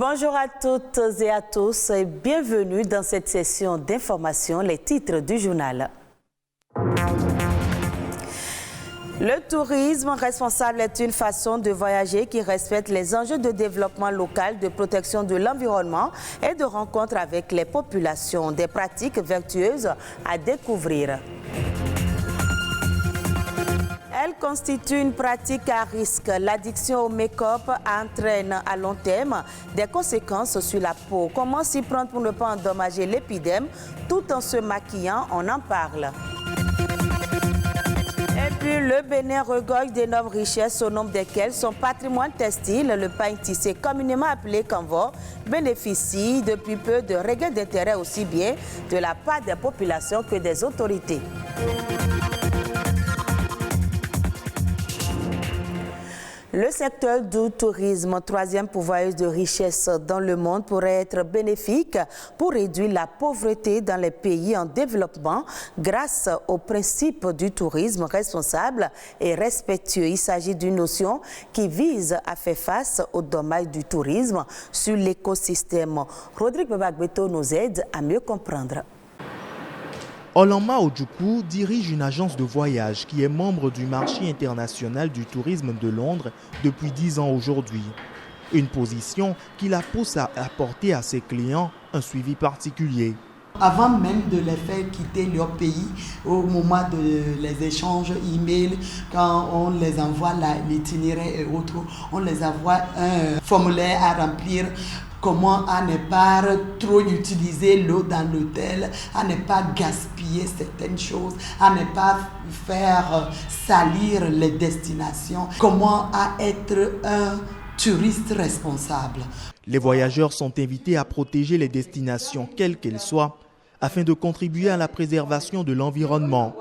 Bonjour à toutes et à tous et bienvenue dans cette session d'information, les titres du journal. Le tourisme responsable est une façon de voyager qui respecte les enjeux de développement local, de protection de l'environnement et de rencontre avec les populations. Des pratiques vertueuses à découvrir. Elle constitue une pratique à risque. L'addiction au make-up entraîne à long terme des conséquences sur la peau. Comment s'y prendre pour ne pas endommager l'épiderme tout en se maquillant? On en parle. Et puis le Bénin regorge d'énormes richesses au nombre desquelles son patrimoine textile, le pain tissé communément appelé canvas, bénéficie depuis peu de regains d'intérêt aussi bien de la part des populations que des autorités. Le secteur du tourisme, troisième pourvoyeuse de richesses dans le monde, pourrait être bénéfique pour réduire la pauvreté dans les pays en développement grâce au principe du tourisme responsable et respectueux. Il s'agit d'une notion qui vise à faire face aux dommages du tourisme sur l'écosystème. Rodrigue Babagbeto nous aide à mieux comprendre. Olamma Ojukwu dirige une agence de voyage qui est membre du marché international du tourisme de Londres depuis 10 ans aujourd'hui. Une position qui la pousse à apporter à ses clients un suivi particulier. Avant même de les faire quitter leur pays, au moment des échanges email, quand on les envoie l'itinéraire et autres, on les envoie un formulaire à remplir. Comment à ne pas trop utiliser l'eau dans l'hôtel, à ne pas gaspiller certaines choses, à ne pas faire salir les destinations. Comment à être un touriste responsable. Les voyageurs sont invités à protéger les destinations, quelles qu'elles soient, afin de contribuer à la préservation de l'environnement.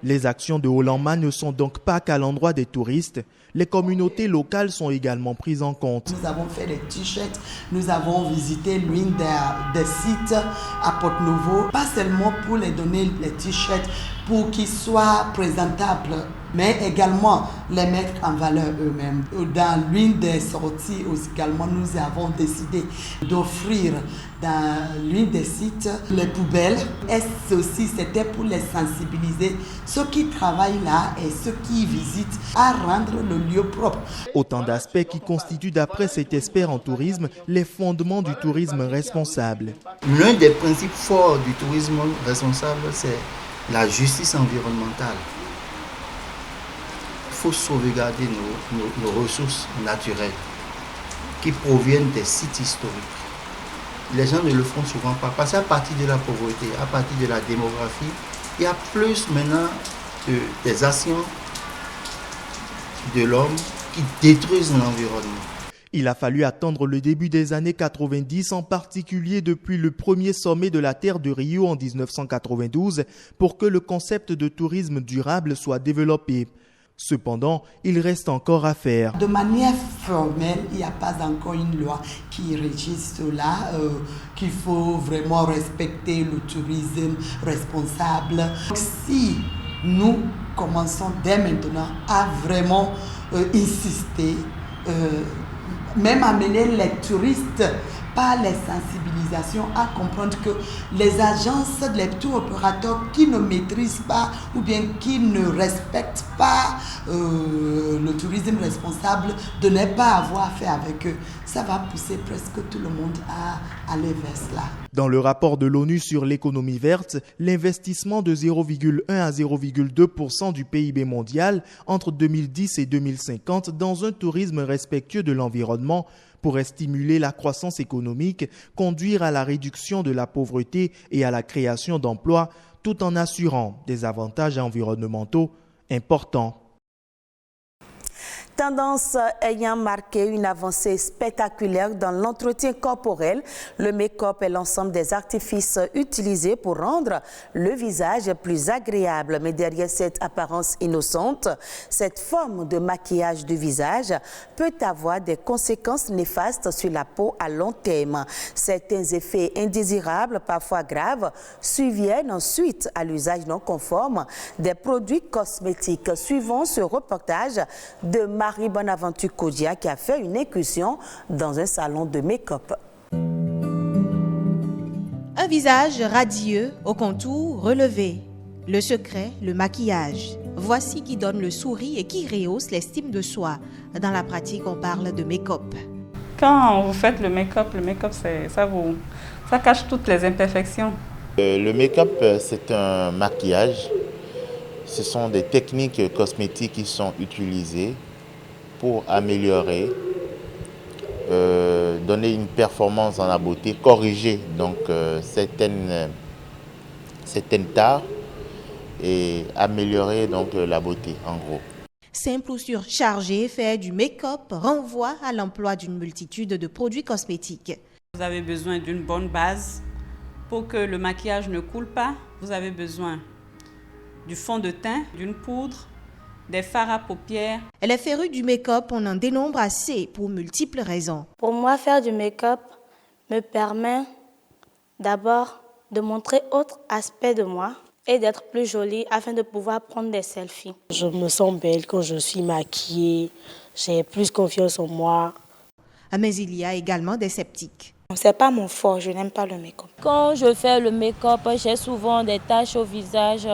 Les actions de Olamma ne sont donc pas qu'à l'endroit des touristes. Les communautés locales sont également prises en compte. Nous avons fait des t-shirts, nous avons visité l'une des sites à Porte-Nouveau, pas seulement pour les donner les t-shirts, pour qu'ils soient présentables, mais également les mettre en valeur eux-mêmes. Dans l'une des sorties également, nous avons décidé d'offrir dans l'une des sites les poubelles. Et ceci, c'était pour les sensibiliser, ceux qui travaillent là et ceux qui visitent, à rendre le lieu propre. Autant d'aspects qui constituent, d'après cet expert en tourisme, les fondements du tourisme responsable. L'un des principes forts du tourisme responsable, c'est la justice environnementale. Il faut sauvegarder nos ressources naturelles qui proviennent des sites historiques. Les gens ne le font souvent pas parce qu'à partir de la pauvreté, à partir de la démographie, il y a plus maintenant des actions de l'homme qui détruisent l'environnement. Il a fallu attendre le début des années 90, en particulier depuis le premier sommet de la Terre de Rio en 1992, pour que le concept de tourisme durable soit développé. Cependant, il reste encore à faire. De manière formelle, il n'y a pas encore une loi qui régisse cela, qu'il faut vraiment respecter le tourisme responsable. Si nous commençons dès maintenant à vraiment insister, même amener les touristes par les sensibilisations à comprendre que les agences, les tours opérateurs qui ne maîtrisent pas ou bien qui ne respectent pas le tourisme responsable, de ne pas avoir affaire avec eux, ça va pousser presque tout le monde à aller vers cela. Dans le rapport de l'ONU sur l'économie verte, l'investissement de 0,1 à 0,2% du PIB mondial entre 2010 et 2050 dans un tourisme respectueux de l'environnement pourrait stimuler la croissance économique, conduire à la réduction de la pauvreté et à la création d'emplois, tout en assurant des avantages environnementaux importants. Tendance ayant marqué une avancée spectaculaire dans l'entretien corporel, le make-up est l'ensemble des artifices utilisés pour rendre le visage plus agréable. Mais derrière cette apparence innocente, cette forme de maquillage du visage peut avoir des conséquences néfastes sur la peau à long terme. Certains effets indésirables, parfois graves, surviennent ensuite à l'usage non conforme des produits cosmétiques. Suivons ce reportage de Marie Bonaventure Kodia qui a fait une incursion dans un salon de make-up. Un visage radieux, au contour relevé. Le secret, le maquillage. Voici qui donne le sourire et qui rehausse l'estime de soi. Dans la pratique, on parle de make-up. Quand vous faites le make-up, ça cache toutes les imperfections. Le make-up, c'est un maquillage. Ce sont des techniques cosmétiques qui sont utilisées pour améliorer, donner une performance dans la beauté, corriger donc certaines tares et améliorer donc la beauté en gros. Simple ou surchargé, faire du make-up renvoie à l'emploi d'une multitude de produits cosmétiques. Vous avez besoin d'une bonne base pour que le maquillage ne coule pas. Vous avez besoin du fond de teint, d'une poudre, des fards à paupières. Les férus du make-up, on en dénombre assez pour multiples raisons. Pour moi, faire du make-up me permet d'abord de montrer autre aspect de moi et d'être plus jolie afin de pouvoir prendre des selfies. Je me sens belle quand je suis maquillée, j'ai plus confiance en moi. Mais il y a également des sceptiques. C'est pas mon fort, je n'aime pas le make-up. Quand je fais le make-up, j'ai souvent des taches au visage.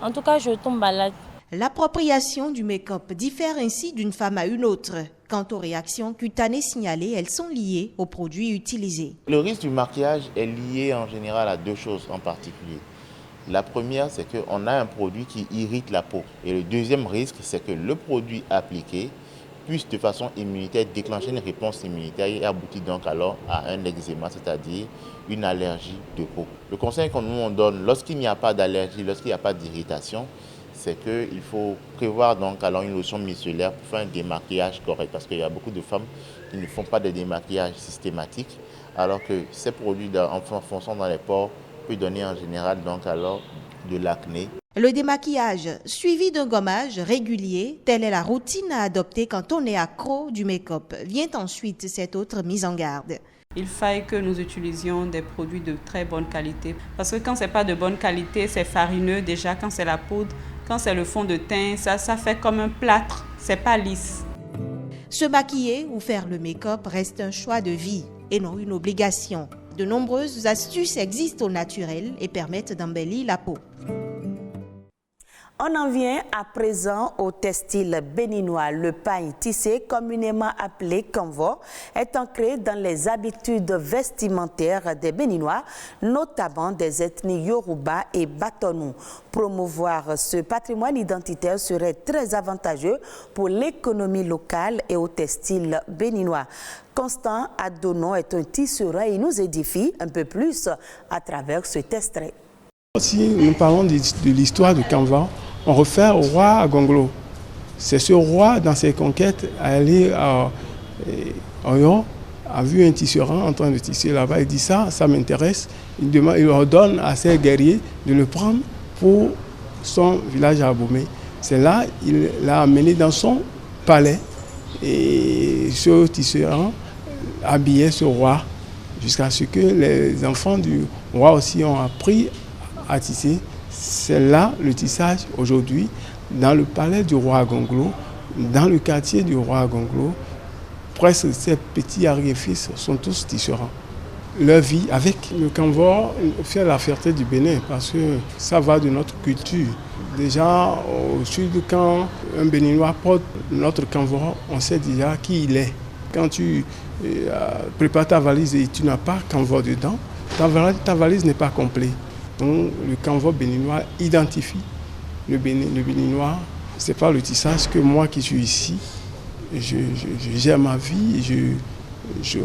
En tout cas, je tombe malade. L'appropriation du make-up diffère ainsi d'une femme à une autre. Quant aux réactions cutanées signalées, elles sont liées aux produits utilisés. Le risque du maquillage est lié en général à deux choses en particulier. La première, c'est qu'on a un produit qui irrite la peau. Et le deuxième risque, c'est que le produit appliqué puisse de façon immunitaire déclencher une réponse immunitaire et aboutit donc alors à un eczéma, c'est-à-dire une allergie de peau. Le conseil qu'on nous donne lorsqu'il n'y a pas d'allergie, lorsqu'il n'y a pas d'irritation, c'est qu'il faut prévoir donc alors une lotion micellaire pour faire un démaquillage correct, parce qu'il y a beaucoup de femmes qui ne font pas de démaquillage systématique, alors que ces produits en fonçant dans les pores peut donner en général donc alors de l'acné. Le démaquillage suivi d'un gommage régulier, telle est la routine à adopter quand on est accro du make-up. Vient ensuite cette autre mise en garde. Il faille que nous utilisions des produits de très bonne qualité. Parce que quand ce n'est pas de bonne qualité, c'est farineux déjà. Quand c'est la poudre, quand c'est le fond de teint, ça fait comme un plâtre. C'est pas lisse. Se maquiller ou faire le make-up reste un choix de vie et non une obligation. De nombreuses astuces existent au naturel et permettent d'embellir la peau. On en vient à présent au textile béninois. Le pagne tissé, communément appelé kanvo, est ancré dans les habitudes vestimentaires des Béninois, notamment des ethnies Yoruba et Batonou. Promouvoir ce patrimoine identitaire serait très avantageux pour l'économie locale et au textile béninois. Constant Adonon est un tisserand et nous édifie un peu plus à travers ce extrait. Si nous parlons de l'histoire de Kanva, on réfère au roi Agonglo. C'est ce roi, dans ses conquêtes, allé à Oyo, a vu un tisserand en train de tisser là-bas. Il dit ça m'intéresse. Il ordonne à ses guerriers de le prendre pour son village à Abomey. C'est là qu'il l'a amené dans son palais. Et ce tisserand habillait ce roi jusqu'à ce que les enfants du roi aussi ont appris à tisser. C'est là le tissage aujourd'hui, dans le palais du roi Agonglo, dans le quartier du roi Agonglo. Presque ces petits arrière-fils sont tous tisserands. Leur vie avec le kanvo fait la fierté du Bénin parce que ça va de notre culture. Déjà au sud, quand un Béninois porte notre kanvo, on sait déjà qui il est. Quand tu prépares ta valise et tu n'as pas kanvo dedans, ta valise n'est pas complète. Donc le kanvo béninois identifie le Béninois. Ce n'est pas le tissage que moi qui suis ici, je gère ma vie, je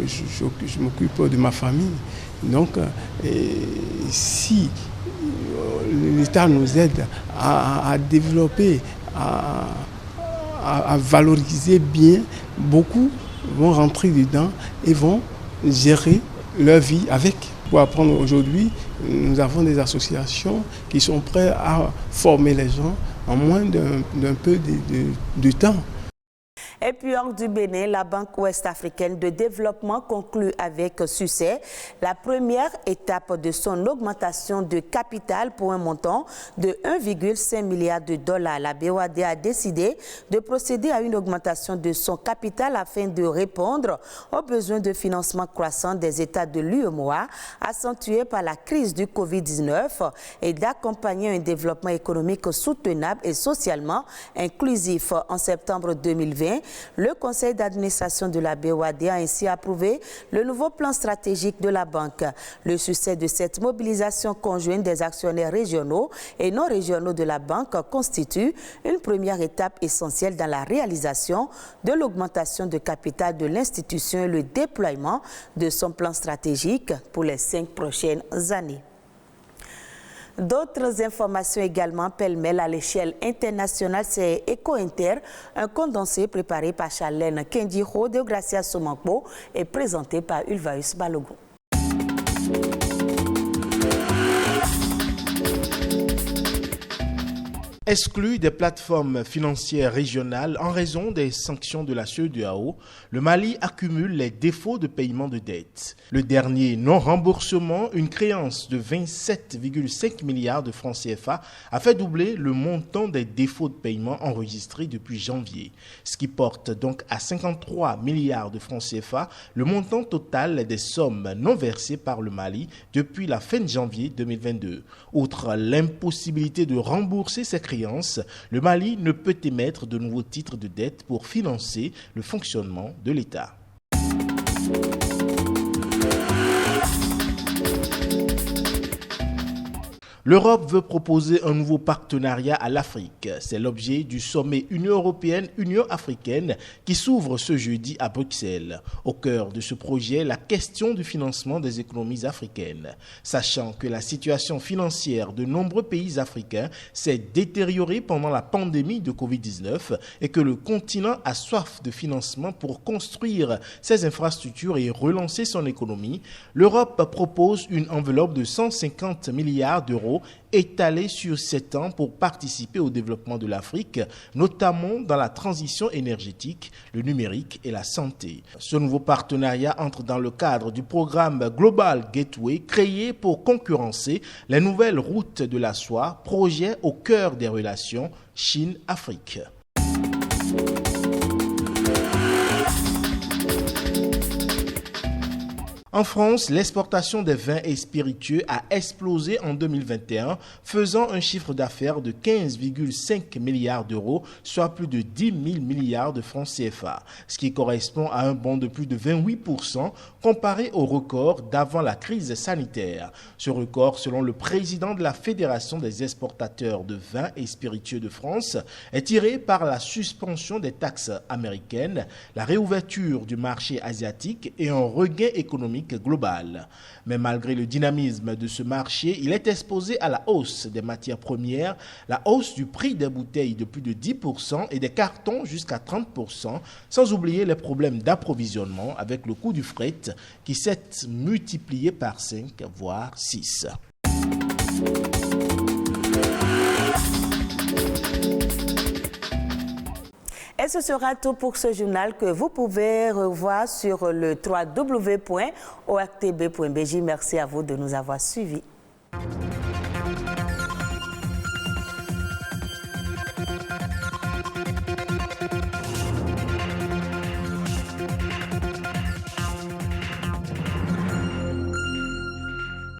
m'occupe de ma famille. Donc si l'État nous aide à développer, à valoriser bien, beaucoup vont rentrer dedans et vont gérer leur vie avec. Pour apprendre aujourd'hui, nous avons des associations qui sont prêtes à former les gens en moins d'un peu de temps. Et puis hors du Bénin, la Banque ouest-africaine de développement conclut avec succès la première étape de son augmentation de capital pour un montant de 1,5 milliard de dollars. La BOAD a décidé de procéder à une augmentation de son capital afin de répondre aux besoins de financement croissant des États de l'UEMOA, accentués par la crise du Covid-19, et d'accompagner un développement économique soutenable et socialement inclusif. En septembre 2020, le conseil d'administration de la BOAD a ainsi approuvé le nouveau plan stratégique de la banque. Le succès de cette mobilisation conjointe des actionnaires régionaux et non régionaux de la banque constitue une première étape essentielle dans la réalisation de l'augmentation de capital de l'institution et le déploiement de son plan stratégique pour les 5 prochaines années. D'autres informations également pêle-mêle à l'échelle internationale, c'est Eco-Inter, un condensé préparé par Charlène Kendiro de Gracia Somankpo et présenté par Ulvaeus Balogun. Exclu des plateformes financières régionales en raison des sanctions de la CEDEAO, le Mali accumule les défauts de paiement de dette. Le dernier non-remboursement, une créance de 27,5 milliards de francs CFA, a fait doubler le montant des défauts de paiement enregistrés depuis janvier, ce qui porte donc à 53 milliards de francs CFA le montant total des sommes non versées par le Mali depuis la fin de janvier 2022. Outre l'impossibilité de rembourser ces créances, le Mali ne peut émettre de nouveaux titres de dette pour financer le fonctionnement de l'État. L'Europe veut proposer un nouveau partenariat à l'Afrique. C'est l'objet du sommet Union européenne-Union africaine qui s'ouvre ce jeudi à Bruxelles. Au cœur de ce projet, la question du financement des économies africaines. Sachant que la situation financière de nombreux pays africains s'est détériorée pendant la pandémie de Covid-19 et que le continent a soif de financement pour construire ses infrastructures et relancer son économie, l'Europe propose une enveloppe de 150 milliards d'euros étalé sur 7 ans pour participer au développement de l'Afrique, notamment dans la transition énergétique, le numérique et la santé. Ce nouveau partenariat entre dans le cadre du programme Global Gateway créé pour concurrencer les nouvelles routes de la soie, projet au cœur des relations Chine-Afrique. En France, l'exportation des vins et spiritueux a explosé en 2021, faisant un chiffre d'affaires de 15,5 milliards d'euros, soit plus de 10 000 milliards de francs CFA, ce qui correspond à un bond de plus de 28% comparé au record d'avant la crise sanitaire. Ce record, selon le président de la Fédération des exportateurs de vins et spiritueux de France, est tiré par la suspension des taxes américaines, la réouverture du marché asiatique et un regain économique global. Mais malgré le dynamisme de ce marché, il est exposé à la hausse des matières premières, la hausse du prix des bouteilles de plus de 10% et des cartons jusqu'à 30%, sans oublier les problèmes d'approvisionnement avec le coût du fret qui s'est multiplié par 5 voire 6. Et ce sera tout pour ce journal que vous pouvez revoir sur le www.ortb.bj. Merci à vous de nous avoir suivis.